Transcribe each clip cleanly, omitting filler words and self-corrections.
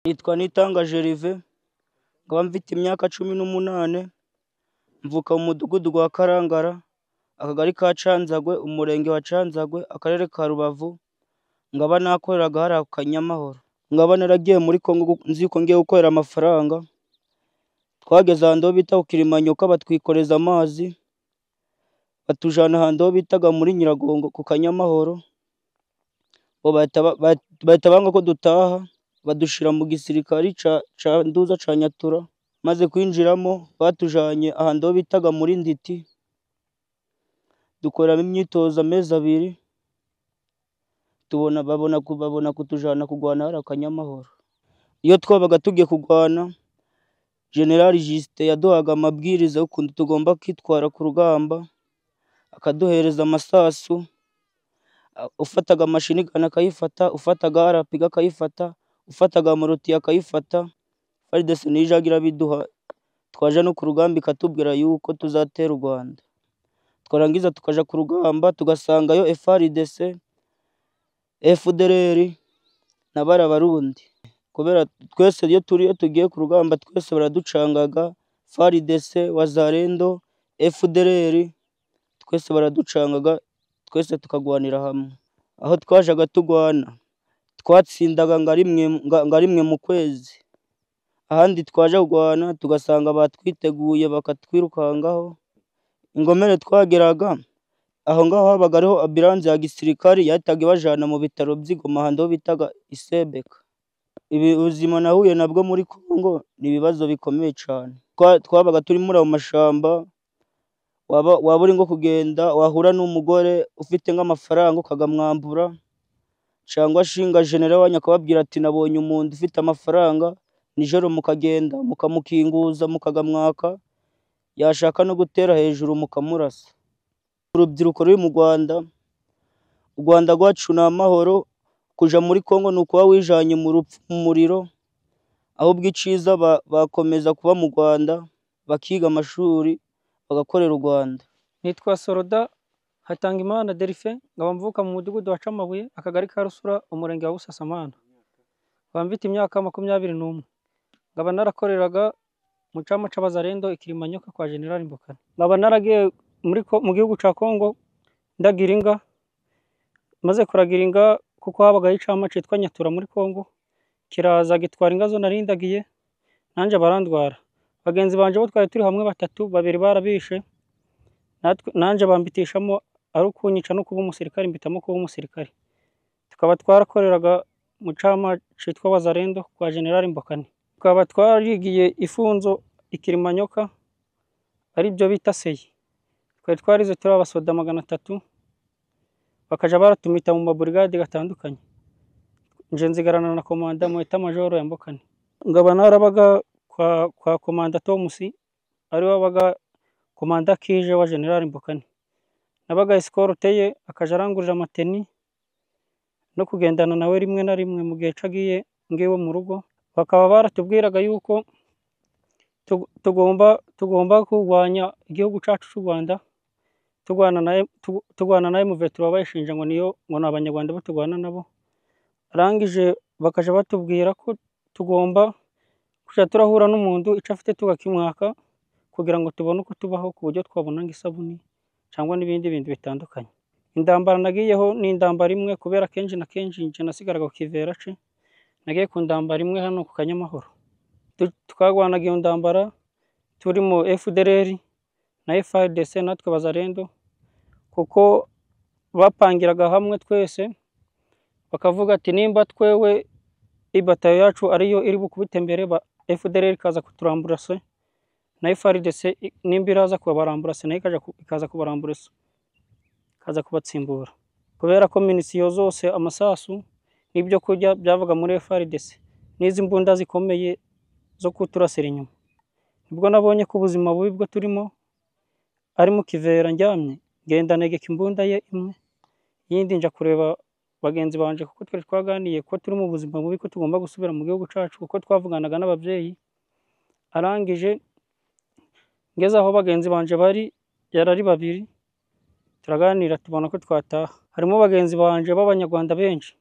Nitwa Nitanga Gervais, nkaba mfite imyaka 18, mvuka mu mudugudu wa Karangara, akagari ka Canzagwe, umurenge wa Canzagwe, akarere ka Rubavu, nkaba nakoreraga hariya ku Kanyamahoro. Nkaba naragiye muri Kongo nzi ko ngiye gukorera amafaranga, twageze ahantu bita ku Kilimanyoka batwikoreza amazi, batujana ahantu bitaga muri Nyiragongo ku Kanyamahoro, bahita banga ko dutaha, badushira mu gisirikari ca Nduza ca Nyatura. Maze kwinjiramo batujanye ahantu bitaga muri Nditi, dukoramo imyitozo amezi 2, babona kutujana kugwana hariya Kanyamahoro. Iyo twabaga tugiye kugwana, General Justin yaduhaga amabwiriza y'ukuntu tugomba kwitwara ku rugamba, akaduhereza amasasu, ufataga mashini gun akayifata, ufataga RPG akayifata, ufataga moroti akayifata. FARDC niyo ijaga biduha, twaja no ku rugamba ikatubwira yuko tuzatera u Rwanda. Twarangiza tukaja ku rugamba, tugasangayo FARDC, FDLR n'abari Abarundi. Kubera twese iyo tugiye ku rugamba twese baraducangaga, FARDC, Wazalendo, FDLR, twese baraducangaga, twese tukagwanira hamwe. Aho twajaga tugwana twatsindaga ngarimwe mu kwezi, ahandi twaje kugwana tugasanga batwiteguye bakatwirukangaho. Ingomere twageraga aho ngaho habaga ariho ambulance ya gisirikari yahitaga ibajana mu bitaro by'Igoma ahantu bitaga Isebeka. Ubuzima nahuye nabwo muri Kongo ni ibibazo bikomeye cyane. Twabaga turi muri mu mashamba, waba uri ngo kugenda wahura n'umugore ufite nk'amafaranga ukagamwambura, cyangwa shinga general wanyu akababwira ati nabonye umuntu ufite amafaranga, nijoro mukagenda mukamukinguza mukagamwaka, yashaka no gutera hejuru mukamurasa. Urubyiruko ruri mu Rwanda, u Rwanda rwacu ni amahoro, kuja muri Kongo ni ukuba wijanye mu rupfu mu muriro, ahubwo iciza bakomeza kuba mu Rwanda bakiga amashuri bagakorera u Rwanda. Nitwa Soroda Hatangimana Delphin, nkaba mvuka mu mudugudu wa Camabuye, akagari ka Rusura, umurenge wa Busasamana. Nkaba mfite imyaka 21, nkaba narakoreraga mu cama c'Abazalendo Ikilimanyoka kwa General Mbokani. Nkaba naragiye mu gihugu ca Kongo ndagira inga, maze kuragira inga kuko habaga icama citwa Nyatura muri Kongo, kiraza gitwara inga zo narindagiye, nanje barandwara. Bagenzi banje bo twari turi hamwe 3, 2 barabishe, nanje bambitishamo ari ukunyica no kuba umusirikari, mbitamo kuba umusirikari. Tukaba twarakoreraga mu cama citwa Wazalendo kwa General Mbokani. Tukaba twarigiye ifunzo Ikilimanyoka, ari byo bita seyi. Twari twarize turi abasoda 300, bakaja baratumita mu maburigade gatandukanye. Nje nzigarana na komanda mu eta majoro ya Mbokani. Ngaba narabaga kwa komanda Tomusi, ari wabaga komanda kije wa General Mbokani. Nabaga escorte ye, akaja arangurira amateni no kugendana nawe rimwe na rimwe mu gihe cagiye ngewe mu rugo. Bakaba baratubwiraga yuko tugomba kurwanya igihugu cacu c'u Rwanda, tugwana naye mu vetro bayishinja ngo niyo ngo n'abanyarwanda bo tugwana nabo. Arangije bakaje batubwira ko tugomba kuja turahura n'umuntu ico afite tugakimwaka kugira ngo tubone uko tubaho ku buryo twabona nk'isabuni cyangwa n'ibindi bintu bitandukanye. Indambara nagiyeho ni indambara imwe, kubera kenshi na kenshi nje nasigaraga ku Kivera ce, nagiye ku ndambara imwe hano ku Kanyamahoro. Twagwanaga iyo ndambara turimo FDLR na FARDC natwe Bazalendo, kuko bapangiraga hamwe twese bakavuga ati nimba twewe ibatayo yacu ariyo iri bukubite mbere, FDLR kaza kuturambura se na FARDC nimba iraza kubarambura se nayo ikaza kubarambura se, kaza kubatsimbura. Kubera ko minisiyo zose amasasu nibyo kurya byavaga muri FARDC n'izi mbunda zikomeye zo kuturasira inyuma. Nibwo nabonye ko ubuzima bubi bwo turimo ari mu Kivera njyamye, genda negeka imbunda ye imwe, yindi nja kureba bagenzi banje kuko twari twaganiye ko turi mu buzima bubi, ko tugomba gusubira mu gihugu cacu kuko twavuganaga n'abavyeyi. Arangije ngeze aho bagenzi banje bari yarari 2, turaganira tubona ko twataha. Harimo bagenzi banje b'Abanyarwanda benshi,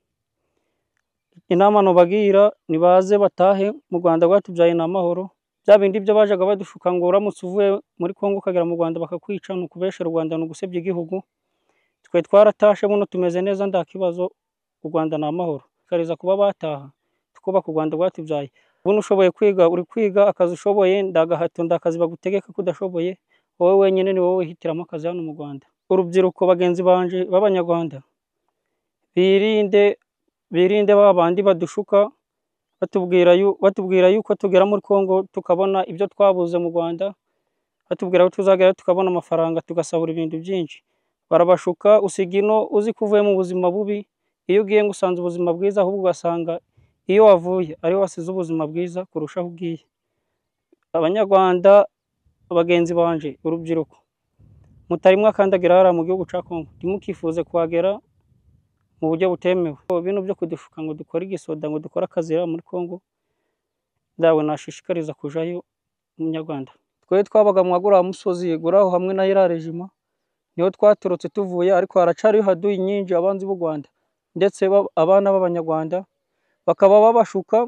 inama nobagira nibaze batahe mu Rwanda rwatubyaye n'amahoro, bya bindi byo bajaga badushuka ngo uramutse uvuye muri Kongo ukagera mu Rwanda bakakwica, ni ukubeshera u Rwanda, ni ugusebya igihugu. Twe twaratashe buno tumeze neza nta kibazo, u Rwanda ni amahoro. Kariza kuba bataha tukubaka u Rwanda rwatubyaye. Buno ushoboye kwiga uri kwiga, akazi ushoboye ndagahato ndakazi bagutegeka ko udashoboye, wowe wenyine ni wowe wihitiramo akazi hano mu Rwanda. Urubyiruko bagenzi banje b'Abanyarwanda birinde ba bandi badushuka batubwira yuko tugera muri Kongo tukabona ibyo twabuze mu Rwanda, batubwira ko tuzagera tukabona amafaranga tugasahura ibintu byinshi. Barabashuka, usiga ino uzi ko uvuye mu buzima bubi, iyo ugiye ngo usanze ubuzima bwiza, ahubwo ugasanga iyo wavuye ariho wasize ubuzima bwiza kurushaho ugiye. Abanyarwanda bagenzi banje, urubyiruko mutari mwakandagira hariya mu gihugu cya Kongo, ntimukifuze kuhagera mu buryo butemewe. Bino byo kudushuka ngo dukore igisoda, ngo dukore akazi muri Kongo, ndawe nashishikariza kujayo umunyarwanda. Twe twabaga mu Agura musozi guraho hamwe na ira rejima, niho twaturutse tuvuye, ariko haracariho haduyi nyinshi abanzi b'u Rwanda, ndetse abana b'Abanyarwanda bakaba babashuka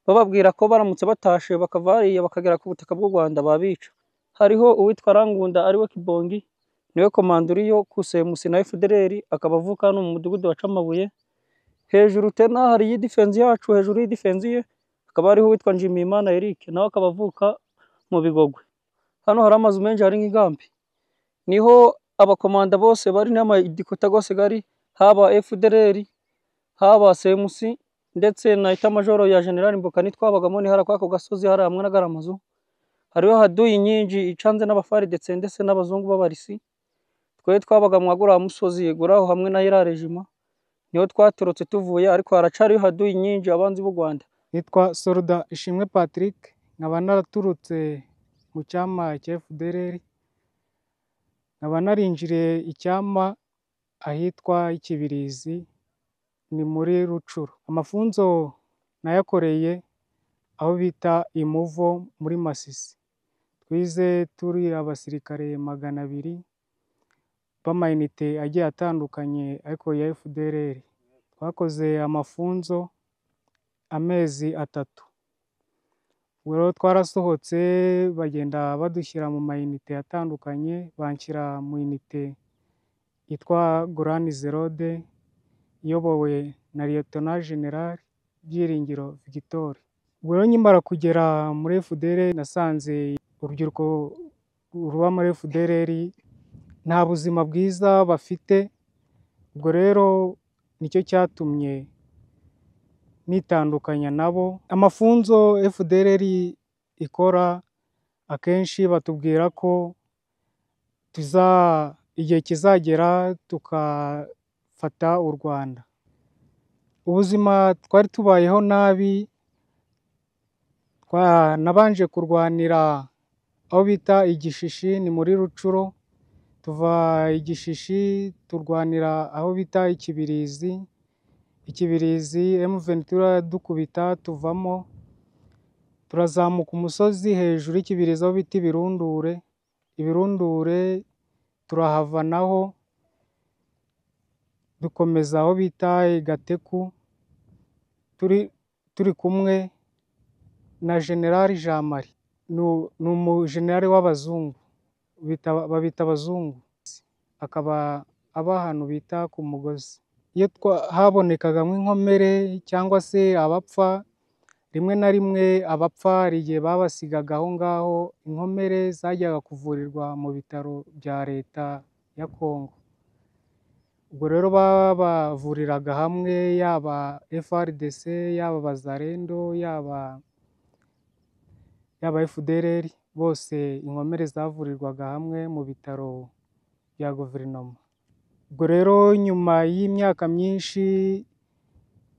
bababwira ko baramutse batashe bakava hariya bakagera ku butaka bw'u Rwanda babica. Hariho uwitwa Rangunda ariwe Kibongi, niwe komanduriyo kusemusi na FDLR, akaba avuka hano mu mudugudu wa Camabuye. Hejuru tena hari y'idefense yacu, hejuru y'idefense ye akaba ariho uwitwa Njimimana Eric, nawe akaba avuka mu Bigogwe. Hano hari amazu menshi, hari nk'igambi, niho abakomanda bose bari n'amadikota gose gari, haba FDLR haba semusi ndetse na ita majoro ya General Mbokani twabagamo, ni hara kwako gasozi hari hamwe n'agaramazu. Hariho haduyi nyinji icanze n'abafaridetse ndetse n'abazungu b'abarisi. Twe twabaga mu Agura musozi guraho hamwe na ira rejima, niho twaturutse tuvuye, ariko haracariho haduyi nyinji abanzi b'u Rwanda. Nitwa Soruda Ishimwe Patrick, nkaba naraturutse mu cyama cya FDLR, nkaba narinjiriye icyama ahitwa Ikibirizi, ni muri Rucuru. Amafunzo nayakoreye aho bita Imuvo muri Masisi. Twize turi abasirikare 200 b'amayinite agiye atandukanye ariko ya FDLR. Twakoze amafunzo amezi 3. Rero twarasohotse bagenda badushyira mu mayinite atandukanye, banshyira mu inite yitwa Gorani Zerode, iyobowe na Lieutenant General Byiringiro Victor. Rero nyimara kugera muri FDLR nasanze urubyiruko ruba muri FDLR nta buzima bwiza bafite. Ubwo rero nicyo cyatumye nitandukanya nabo. Amafunzo FDLR ikora akenshi batubwira ko igihe kizagera tukafata u Rwanda. Ubuzima twari tubayeho nabi, nabanje kurwanira aho bita Igishishi, ni muri Rucuro. Tuva Igishishi turwanira aho bita Ikibirizi. Ikibirizi M23 dukubita tuvamo, turazamuka umusozi hejuru y'Ikibirizi aho bita Ibirundure. Ibirundure turahava naho dukomeza aho bita Gateku, turi kumwe na General Jean Marie, ni umujenerali w'abazungu, babita abazungu, akaba aba ahantu bita ku Mugozi. Iyo habonekagamo inkomere cyangwa se abapfa, rimwe na rimwe abapfa hari igihe babasigaga aho ngaho, inkomere zajyaga kuvurirwa mu bitaro bya leta ya Kongo. Ubwo rero babavuriraga hamwe, yaba FRDC, yaba Bazarendo, yaba FDLR, bose inkomere zavurirwaga hamwe mu bitaro bya guverinoma. Ubwo rero nyuma y'imyaka myinshi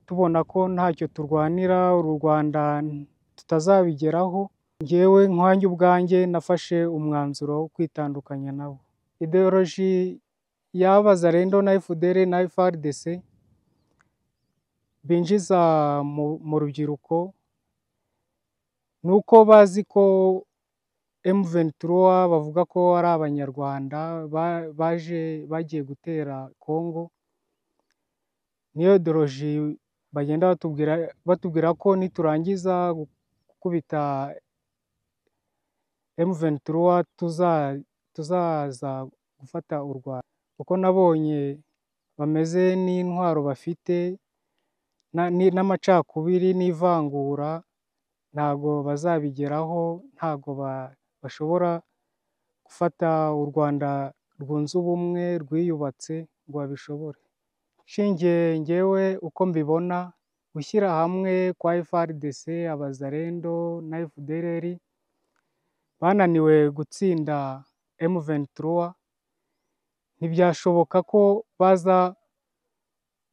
tubona ko ntacyo turwanira, u Rwanda tutazabigeraho, njyewe nkanjye ubwanjye nafashe umwanzuro wo kwitandukanya nabo. Ideoloji y'Abazarendo na FDLR na FRDC binjiza mu rubyiruko nuko bazi ko M23 bavuga ko ari Abanyarwanda bagiye gutera Kongo. Niyo ideoloji bagenda batubwira ko niturangiza gukubita M23 tuzaza gufata u Rwanda, kuko nabonye bameze n'intwaro bafite n'amacakubiri n'ivangura, ntago bazabigeraho, ntago bashobora gufata u Rwanda rwunze ubumwe rwiyubatse ngo babishobore. Nshingiye njyewe uko mbibona, gushyira hamwe kwa FARDC, abazalendo na FDLR bananiwe gutsinda M23, ntibyashoboka ko baza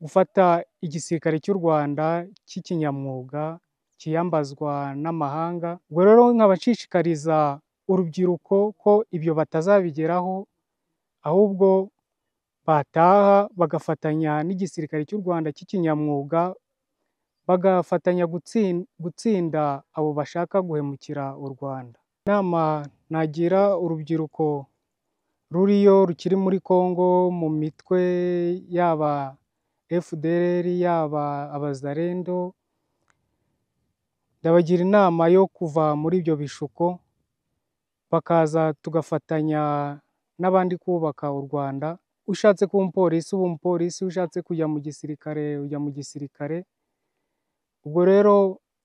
gufata igisirikare cy'u Rwanda cy'ikinyamwuga kiyambazwa n'amahanga. Ubwo rero nkaba nshishikariza urubyiruko ko ibyo batazabigeraho, ahubwo bataha bagafatanya n'igisirikare cy'u Rwanda cy'ikinyamwuga, bagafatanya gutsinda abo bashaka guhemukira u Rwanda. Inama nagira urubyiruko ruriyo rukiri muri Congo mu mitwe yaba FDLR yaba abazalendo, ndabagira inama yo kuva muri ibyo bishuko bakaza tugafatanya n'abandi kubaka u Rwanda. Ushatse kuba umupolisi uba umupolisi, ushatse kujya mu gisirikare ujya mu gisirikare. Ubwo rero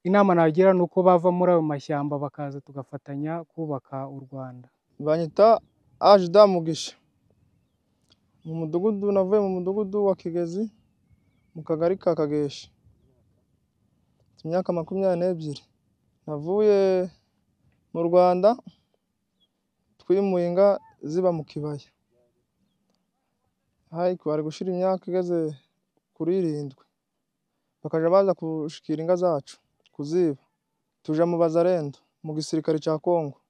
inama nagira ni uko bava muri ayo mashyamba bakaza tugafatanya kubaka u Rwanda. Banyita Ajida Mugisha, navuye mu mudugudu wa Kigezi mu kagari ka Kageshi, imyaka 22. Navuye mu Rwanda twimuye inka ziba mu kibaya, bari gushira imyaka igeze kuri 7, bakaja baza gushikira inka zacu kuziba. Tuja mu bazalendo mu gisirikare cya Kongo,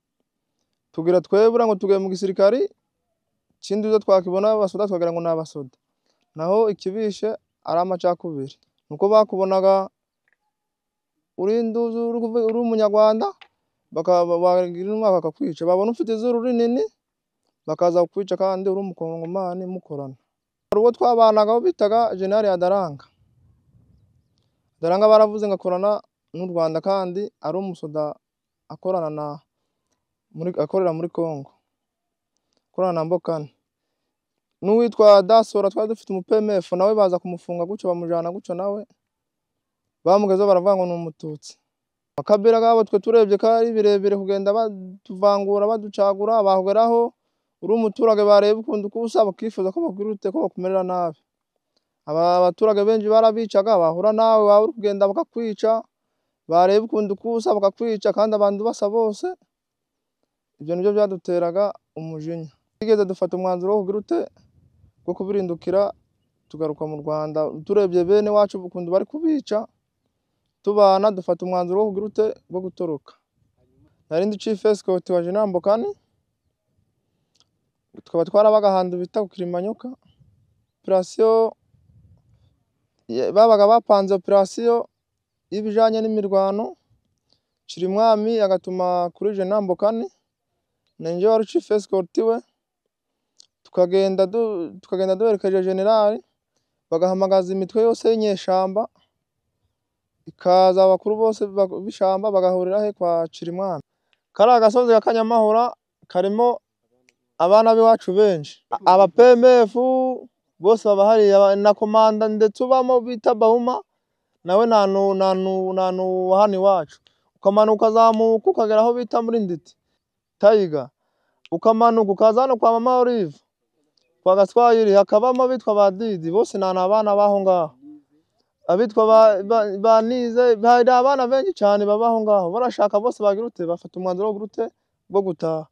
tugira twebura ngo tugiye mu gisirikare, ikindi uzo twakibona abasoda twagira ngo ni abasoda, naho ikibishe ari amacakubiri. Nuko bakubonaga uri umunyarwanda bagira umwaka bakakwica, babona ufite izuru rinini bakaza kukwica kandi uri umukongomani mukorana. Hari uwo twabanagaho bitaga General Adaranga. Adaranga baravuze ngo akorana n'u Rwanda kandi ari umusoda akorana akorera muri Congo, akorana na Mbokani. N'uwitwa Dasora twari dufite umupmf nawe baza kumufunga gutyo bamujana gutyo, nawe bamugezeho baravuga ngo ni umututsi. Akabira gabo twe turebye kari birebire kugenda batuvangura baducagura, bahugeraho uri umuturage bareba ukundi kusa bakifuza ko bagurute ko bakumerera nabi. Abaturage benshi barabicaga, bahura nawe waba uri kugenda bakakwica, bareba ukundi kusa bakakwica kandi abantu basa bose. Ibyo nibyo byaduteraga umujinya. Tugeze dufata umwanzuro wo kugurute bwo kubirindukira tugaruka mu Rwanda. Turebye bene wacu ukundi bari kubica tubana, dufata umwanzuro wo kugurute bwo gutoroka. Narindi chief escort wa General Mbokani, tukaba twarabaga ahantu bita ku Kilimanyoka. Operation babaga bapanze operation y'ibijanye n'imirwano, Kirimwami agatuma kuri General Mbokani, ninje wari chief escort we. Tukagenda duherekeje generali, bagahamagaza imitwe yose y'inyeshamba, ikaza abakuru bose b'ishamba bagahurira he kwa Kirimwami. Kari agasozi ka Kanyamahura karimo abana b'iwacu benshi, aba PMF bose baba hari na komanda ndetse ubamo bita Bahuma, nawe nanu hano iwacu. Ukamanuka ukazamuka ukagera aho bita muri Nditi Tayiga, ukamanuka ukaza hano kwa Mama Olive kwa Gaswayiri, hakabamo bitwa Badidi, bose nana abana baho ngaho. Abitwa banize, hari abana benshi cyane babaho ngaho, barashaka bose bagirute bafata umwanzuro wo gurute bwo gutaha.